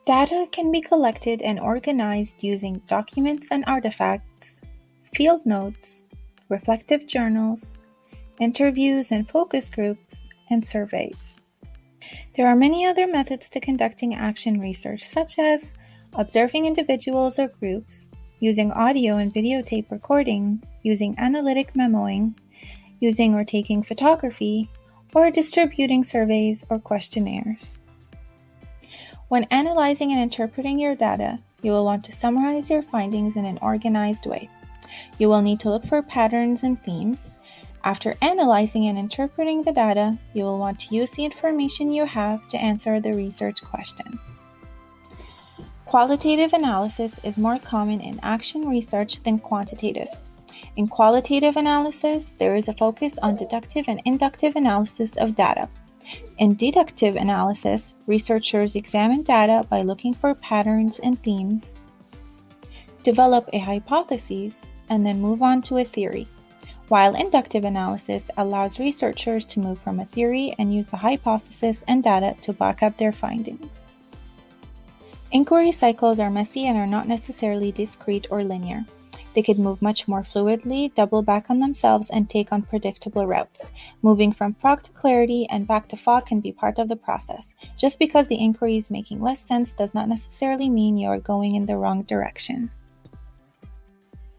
Data can be collected and organized using documents and artifacts, field notes, reflective journals, interviews and focus groups, and surveys. There are many other methods to conducting action research, such as observing individuals or groups, using audio and videotape recording, using analytic memoing, using or taking photography, or distributing surveys or questionnaires. When analyzing and interpreting your data, you will want to summarize your findings in an organized way. You will need to look for patterns and themes. After analyzing and interpreting the data, you will want to use the information you have to answer the research question. Qualitative analysis is more common in action research than quantitative. In qualitative analysis, there is a focus on deductive and inductive analysis of data. In deductive analysis, researchers examine data by looking for patterns and themes, develop a hypothesis, and then move on to a theory, while inductive analysis allows researchers to move from a theory and use the hypothesis and data to back up their findings. Inquiry cycles are messy and are not necessarily discrete or linear. They could move much more fluidly, double back on themselves, and take unpredictable routes. Moving from fog to clarity and back to fog can be part of the process. Just because the inquiry is making less sense does not necessarily mean you are going in the wrong direction.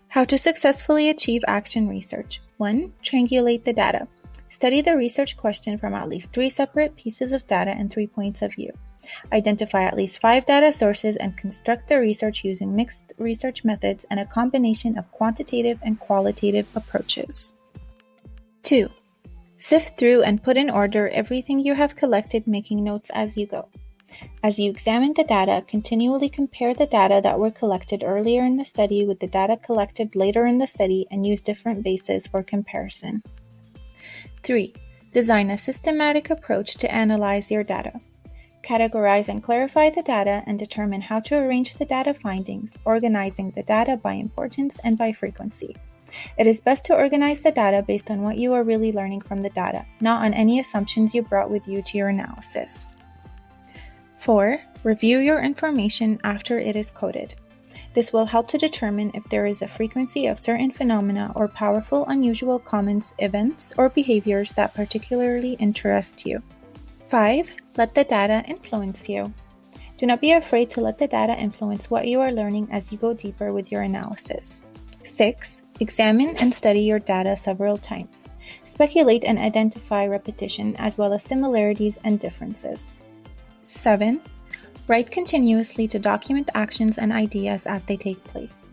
How to successfully achieve action research. 1. Triangulate the data. Study the research question from at least 3 separate pieces of data and 3 points of view. Identify at least 5 data sources and construct the research using mixed research methods and a combination of quantitative and qualitative approaches. 2. Sift through and put in order everything you have collected, making notes as you go. As you examine the data, continually compare the data that were collected earlier in the study with the data collected later in the study and use different bases for comparison. 3. Design a systematic approach to analyze your data. Categorize and clarify the data and determine how to arrange the data findings, organizing the data by importance and by frequency. It is best to organize the data based on what you are really learning from the data, not on any assumptions you brought with you to your analysis. 4. Review your information after it is coded. This will help to determine if there is a frequency of certain phenomena or powerful, unusual comments, events, or behaviors that particularly interest you. 5. Let the data influence you. Do not be afraid to let the data influence what you are learning as you go deeper with your analysis. 6. Examine and study your data several times. Speculate and identify repetition as well as similarities and differences. 7. Write continuously to document actions and ideas as they take place.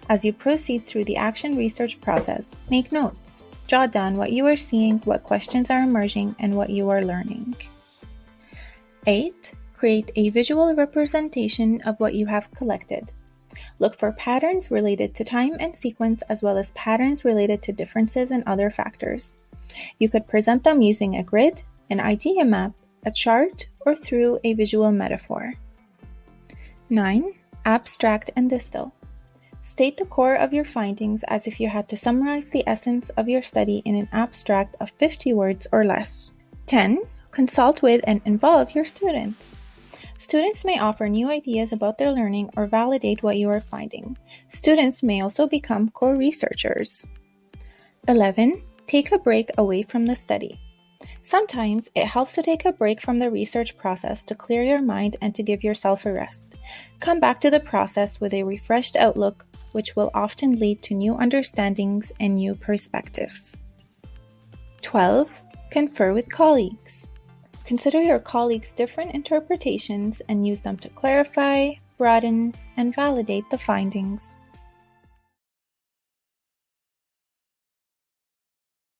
As you proceed through the action research process, make notes. Jot down what you are seeing, what questions are emerging, and what you are learning. 8. Create a visual representation of what you have collected. Look for patterns related to time and sequence as well as patterns related to differences and other factors. You could present them using a grid, an idea map, a chart, or through a visual metaphor. 9. Abstract and distill. State the core of your findings as if you had to summarize the essence of your study in an abstract of 50 words or less. 10. Consult with and involve your students. Students may offer new ideas about their learning or validate what you are finding. Students may also become co-researchers. 11. Take a break away from the study. Sometimes it helps to take a break from the research process to clear your mind and to give yourself a rest. Come back to the process with a refreshed outlook, which will often lead to new understandings and new perspectives. 12. Confer with colleagues. Consider your colleagues' different interpretations and use them to clarify, broaden, and validate the findings.